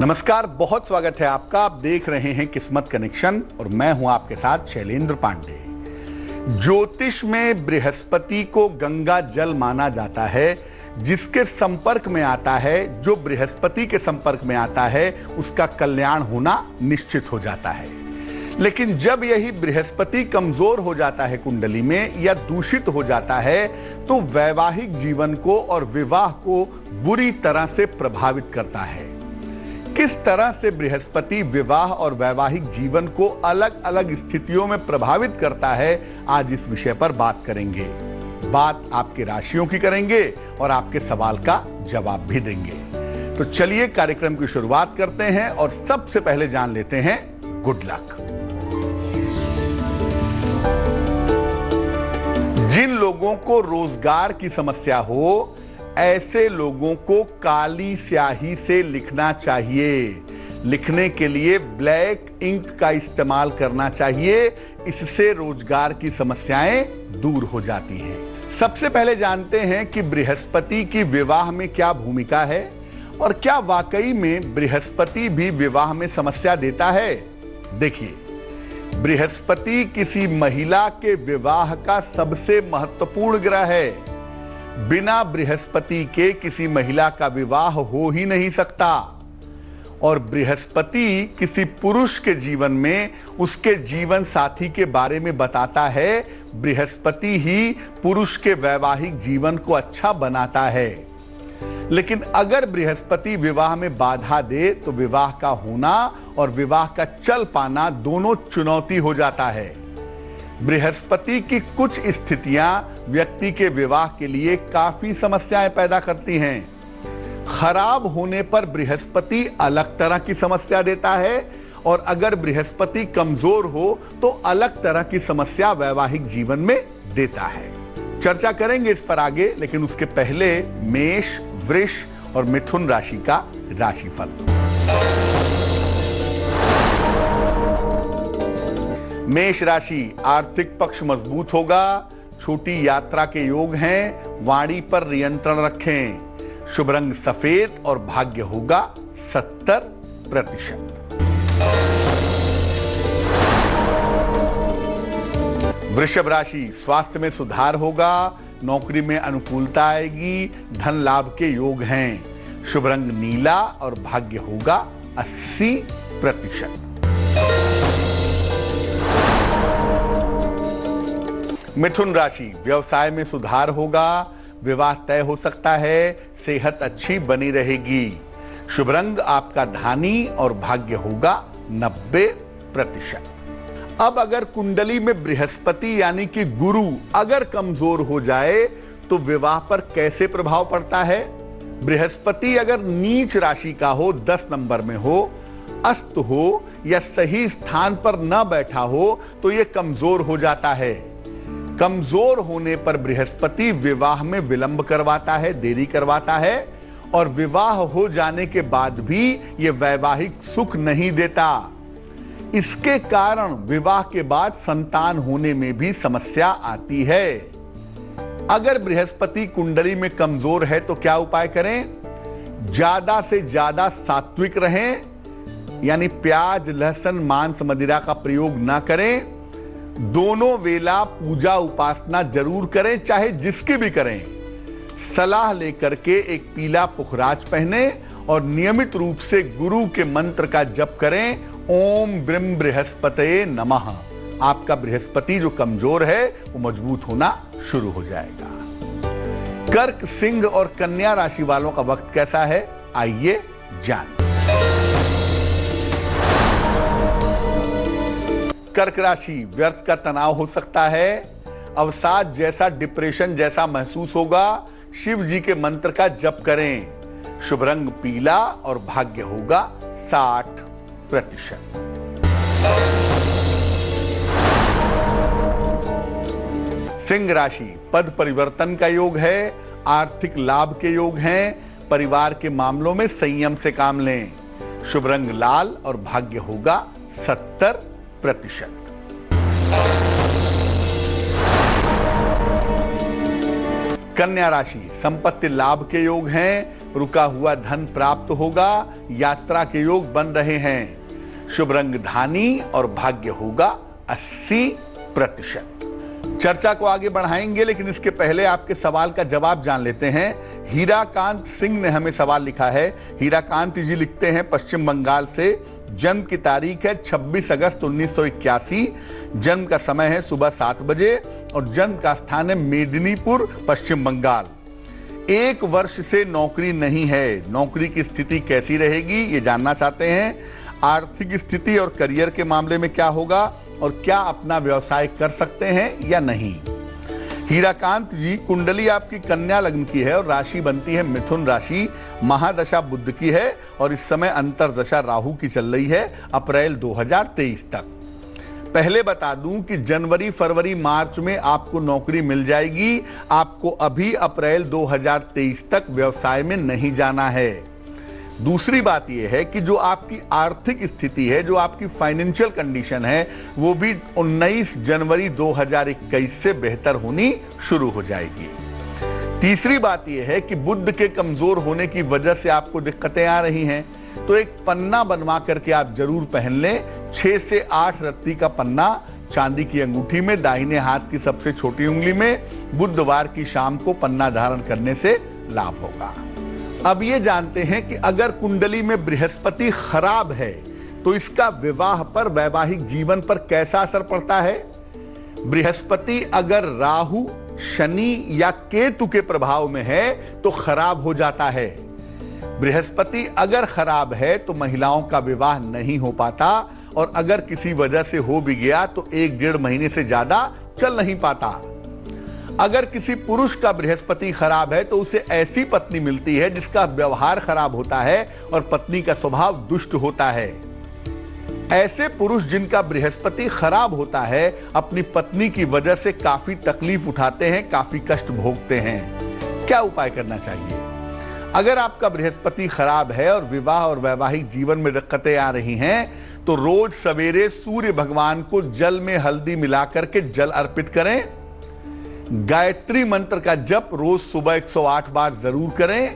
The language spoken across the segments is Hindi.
नमस्कार, बहुत स्वागत है आपका। आप देख रहे हैं किस्मत कनेक्शन और मैं हूं आपके साथ शैलेंद्र पांडे। ज्योतिष में बृहस्पति को गंगा जल माना जाता है। जिसके संपर्क में आता है, जो बृहस्पति के संपर्क में आता है, उसका कल्याण होना निश्चित हो जाता है। लेकिन जब यही बृहस्पति कमजोर हो जाता है कुंडली में या दूषित हो जाता है, तो वैवाहिक जीवन को और विवाह को बुरी तरह से प्रभावित करता है। किस तरह से बृहस्पति विवाह और वैवाहिक जीवन को अलग अलग स्थितियों में प्रभावित करता है, आज इस विषय पर बात करेंगे। बात आपकी राशियों की करेंगे और आपके सवाल का जवाब भी देंगे। तो चलिए कार्यक्रम की शुरुआत करते हैं और सबसे पहले जान लेते हैं गुड लक। जिन लोगों को रोजगार की समस्या हो, ऐसे लोगों को काली स्याही से लिखना चाहिए। लिखने के लिए ब्लैक इंक का इस्तेमाल करना चाहिए। इससे रोजगार की समस्याएं दूर हो जाती हैं। सबसे पहले जानते हैं कि बृहस्पति की विवाह में क्या भूमिका है और क्या वाकई में बृहस्पति भी विवाह में समस्या देता है। देखिए, बृहस्पति किसी महिला के विवाह का सबसे महत्वपूर्ण ग्रह है। बिना बृहस्पति के किसी महिला का विवाह हो ही नहीं सकता। और बृहस्पति किसी पुरुष के जीवन में उसके जीवन साथी के बारे में बताता है। बृहस्पति ही पुरुष के वैवाहिक जीवन को अच्छा बनाता है। लेकिन अगर बृहस्पति विवाह में बाधा दे तो विवाह का होना और विवाह का चल पाना दोनों चुनौती हो जाता है। बृहस्पति की कुछ स्थितियां व्यक्ति के विवाह के लिए काफी समस्याएं पैदा करती हैं। खराब होने पर बृहस्पति अलग तरह की समस्या देता है और अगर बृहस्पति कमजोर हो तो अलग तरह की समस्या वैवाहिक जीवन में देता है। चर्चा करेंगे इस पर आगे, लेकिन उसके पहले मेष, वृष और मिथुन राशि का राशिफल। मेष राशि, आर्थिक पक्ष मजबूत होगा। छोटी यात्रा के योग हैं। वाणी पर नियंत्रण रखें। शुभ रंग सफेद और भाग्य होगा 70%। वृषभ राशि, स्वास्थ्य में सुधार होगा। नौकरी में अनुकूलता आएगी। धन लाभ के योग हैं। शुभ रंग नीला और भाग्य होगा 80%। मिथुन राशि, व्यवसाय में सुधार होगा। विवाह तय हो सकता है। सेहत अच्छी बनी रहेगी। शुभ रंग आपका धानी और भाग्य होगा 90%। अब अगर कुंडली में बृहस्पति यानी कि गुरु अगर कमजोर हो जाए तो विवाह पर कैसे प्रभाव पड़ता है। बृहस्पति अगर नीच राशि का हो, 10 नंबर में हो, अस्त हो या सही स्थान पर न बैठा हो तो यह कमजोर हो जाता है। कमजोर होने पर बृहस्पति विवाह में विलंब करवाता है, देरी करवाता है और विवाह हो जाने के बाद भी यह वैवाहिक सुख नहीं देता। इसके कारण विवाह के बाद संतान होने में भी समस्या आती है। अगर बृहस्पति कुंडली में कमजोर है तो क्या उपाय करें। ज्यादा से ज्यादा सात्विक रहें, यानी प्याज, लहसुन, मांस, मदिरा का प्रयोग ना करें। दोनों वेला पूजा उपासना जरूर करें, चाहे जिसकी भी करें। सलाह लेकर के एक पीला पुखराज पहने और नियमित रूप से गुरु के मंत्र का जप करें। ओम ब्रह्म बृहस्पतये नमः। आपका बृहस्पति जो कमजोर है वो मजबूत होना शुरू हो जाएगा। कर्क, सिंह और कन्या राशि वालों का वक्त कैसा है, आइए जान। कर्क राशि, व्यर्थ का तनाव हो सकता है। अवसाद जैसा, डिप्रेशन जैसा महसूस होगा। शिव जी के मंत्र का जप करें। शुभ रंग पीला और भाग्य होगा 60%। सिंह राशि, पद परिवर्तन का योग है। आर्थिक लाभ के योग हैं। परिवार के मामलों में संयम से काम लें। शुभ रंग लाल और भाग्य होगा 70%। कन्या राशि, संपत्ति लाभ के योग हैं। रुका हुआ धन प्राप्त होगा, यात्रा के योग बन रहे हैं। शुभ रंग धानी और भाग्य होगा 80%। चर्चा को आगे बढ़ाएंगे, लेकिन इसके पहले आपके सवाल का जवाब जान लेते हैं। हीराकांत सिंह ने हमें सवाल लिखा है। हीराकांत जी लिखते हैं पश्चिम बंगाल से। जन्म की तारीख है 26 अगस्त 1981। जन्म का समय है सुबह 7 बजे और जन्म का स्थान है मेदिनीपुर, पश्चिम बंगाल। 1 वर्ष से नौकरी नहीं है। नौकरी की स्थिति कैसी रहेगी ये जानना चाहते हैं। आर्थिक स्थिति और करियर के मामले में क्या होगा और क्या अपना व्यवसाय कर सकते हैं या नहीं। हीराकांत जी, कुंडली आपकी कन्या लग्न की है और राशि बनती है मिथुन राशि। महादशा बुध की है और इस समय अंतरदशा राहु की चल रही है अप्रैल 2023 तक। पहले बता दूं कि जनवरी, फरवरी, मार्च में आपको नौकरी मिल जाएगी। आपको अभी अप्रैल 2023 तक व्यवसाय में नहीं जाना है। दूसरी बात यह है कि जो आपकी आर्थिक स्थिति है, जो आपकी फाइनेंशियल कंडीशन है, वो भी 19 जनवरी 2021 से बेहतर होनी शुरू हो जाएगी। तीसरी बात यह है कि बुध के कमजोर होने की वजह से आपको दिक्कतें आ रही हैं, तो एक पन्ना बनवा करके आप जरूर पहन लें। 6 से 8 रत्ती का पन्ना चांदी की अंगूठी में, दाहिने हाथ की सबसे छोटी उंगली में, बुधवार की शाम को पन्ना धारण करने से लाभ होगा। अब ये जानते हैं कि अगर कुंडली में बृहस्पति खराब है तो इसका विवाह पर, वैवाहिक जीवन पर कैसा असर पड़ता है। बृहस्पति अगर राहु, शनि या केतु के प्रभाव में है तो खराब हो जाता है। बृहस्पति अगर खराब है तो महिलाओं का विवाह नहीं हो पाता और अगर किसी वजह से हो भी गया तो 1-1.5 महीने से ज्यादा चल नहीं पाता। अगर किसी पुरुष का बृहस्पति खराब है तो उसे ऐसी पत्नी मिलती है जिसका व्यवहार खराब होता है और पत्नी का स्वभाव दुष्ट होता है। ऐसे पुरुष जिनका बृहस्पति खराब होता है अपनी पत्नी की वजह से काफी तकलीफ उठाते हैं, काफी कष्ट भोगते हैं। क्या उपाय करना चाहिए? अगर आपका बृहस्पति खराब है और विवाह और वैवाहिक जीवन में दिक्कतें आ रही हैं तो रोज सवेरे सूर्य भगवान को जल में हल्दी मिलाकर के जल अर्पित करें। गायत्री मंत्र का जप रोज सुबह 108 बार जरूर करें।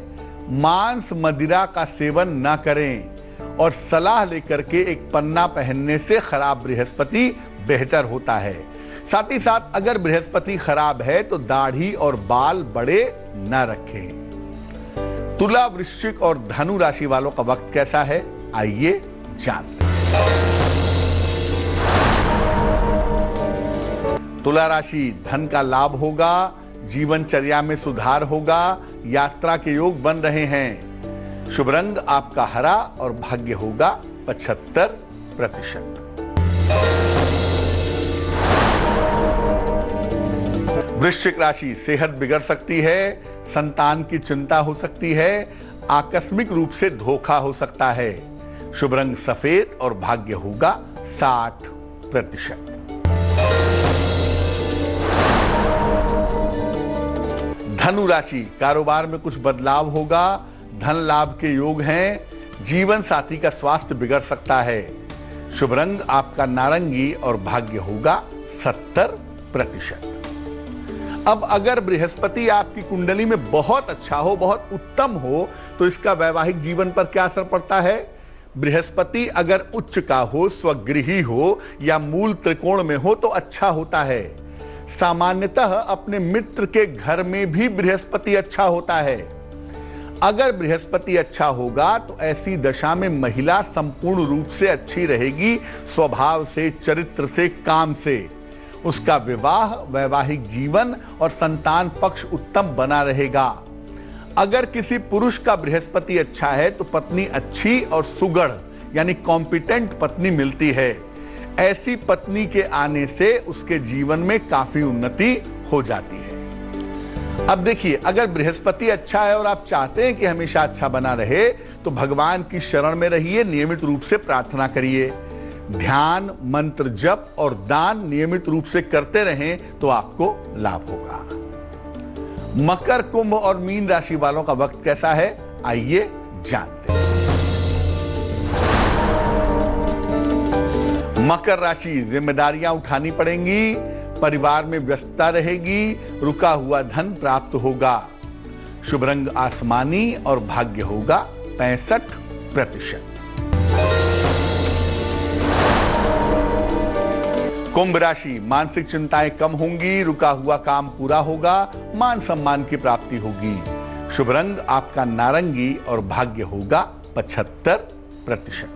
मांस मदिरा का सेवन न करें और सलाह लेकर के एक पन्ना पहनने से खराब बृहस्पति बेहतर होता है। साथ ही साथ अगर बृहस्पति खराब है तो दाढ़ी और बाल बड़े न रखें। तुला, वृश्चिक और धनु राशि वालों का वक्त कैसा है, आइए जानते हैं। तुला राशि, धन का लाभ होगा, जीवनचर्या में सुधार होगा, यात्रा के योग बन रहे हैं। शुभ रंग आपका हरा और भाग्य होगा 75%। वृश्चिक राशि, सेहत बिगड़ सकती है, संतान की चिंता हो सकती है, आकस्मिक रूप से धोखा हो सकता है। शुभ रंग सफेद और भाग्य होगा 60%। धनु राशि, कारोबार में कुछ बदलाव होगा, धन लाभ के योग हैं। जीवन साथी का स्वास्थ्य बिगड़ सकता है। शुभ रंग आपका नारंगी और भाग्य होगा 70%। अब अगर बृहस्पति आपकी कुंडली में बहुत अच्छा हो, बहुत उत्तम हो, तो इसका वैवाहिक जीवन पर क्या असर पड़ता है। बृहस्पति अगर उच्च का हो, स्वगृही हो या मूल त्रिकोण में हो तो अच्छा होता है। सामान्यतः अपने मित्र के घर में भी बृहस्पति अच्छा होता है। अगर बृहस्पति अच्छा होगा तो ऐसी दशा में महिला संपूर्ण रूप से अच्छी रहेगी, स्वभाव से, चरित्र से, काम से। उसका विवाह, वैवाहिक जीवन और संतान पक्ष उत्तम बना रहेगा। अगर किसी पुरुष का बृहस्पति अच्छा है तो पत्नी अच्छी और सुगढ़ यानी कॉम्पिटेंट पत्नी मिलती है। ऐसी पत्नी के आने से उसके जीवन में काफी उन्नति हो जाती है। अब देखिए, अगर बृहस्पति अच्छा है और आप चाहते हैं कि हमेशा अच्छा बना रहे तो भगवान की शरण में रहिए, नियमित रूप से प्रार्थना करिए। ध्यान, मंत्र जप और दान नियमित रूप से करते रहें तो आपको लाभ होगा। मकर, कुंभ और मीन राशि वालों का वक्त कैसा है, आइए जानते हैं। मकर राशि, जिम्मेदारियां उठानी पड़ेंगी, परिवार में व्यस्तता रहेगी, रुका हुआ धन प्राप्त होगा। शुभ रंग आसमानी और भाग्य होगा 65%। कुंभ राशि, मानसिक चिंताएं कम होंगी, रुका हुआ काम पूरा होगा, मान सम्मान की प्राप्ति होगी। शुभ रंग आपका नारंगी और भाग्य होगा 75%।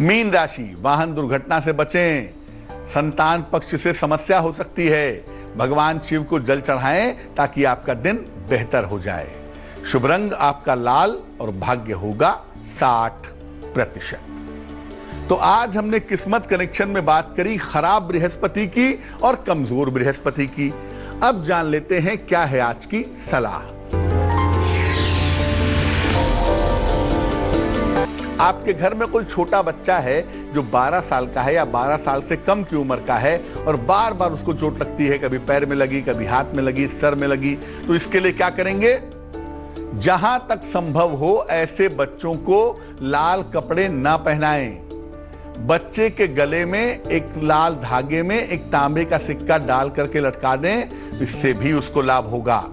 मीन राशि, वाहन दुर्घटना से बचें, संतान पक्ष से समस्या हो सकती है। भगवान शिव को जल चढ़ाएं ताकि आपका दिन बेहतर हो जाए। शुभ रंग आपका लाल और भाग्य होगा 60%। तो आज हमने किस्मत कनेक्शन में बात करी खराब बृहस्पति की और कमजोर बृहस्पति की। अब जान लेते हैं क्या है आज की सलाह। आपके घर में कोई छोटा बच्चा है जो 12 साल का है या 12 साल से कम की उम्र का है और बार बार उसको चोट लगती है, कभी पैर में लगी, कभी हाथ में लगी, सर में लगी, तो इसके लिए क्या करेंगे? जहां तक संभव हो ऐसे बच्चों को लाल कपड़े ना पहनाएं। बच्चे के गले में एक लाल धागे में एक तांबे का सिक्का डाल करके लटका दें, इससे भी उसको लाभ होगा।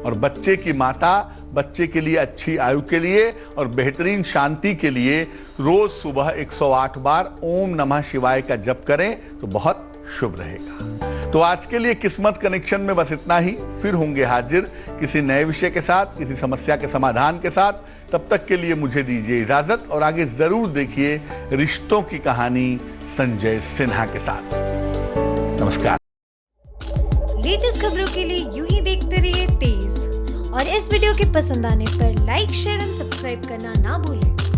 और बच्चे की माता बच्चे के लिए अच्छी आयु के लिए और बेहतरीन शांति के लिए रोज सुबह 108 बार ओम नमः शिवाय का जप करें तो बहुत शुभ रहेगा। तो आज के लिए किस्मत कनेक्शन में बस इतना ही। फिर होंगे हाजिर किसी नए विषय के साथ, किसी समस्या के समाधान के साथ। तब तक के लिए मुझे दीजिए इजाजत और आगे जरूर देखिए रिश्तों की कहानी संजय सिन्हा के साथ। नमस्कार। लेटेस्ट खबरों के लिए यूं ही देखते रहिए तेज, और इस वीडियो के पसंद आने पर लाइक, शेयर एंड सब्सक्राइब करना ना भूलें।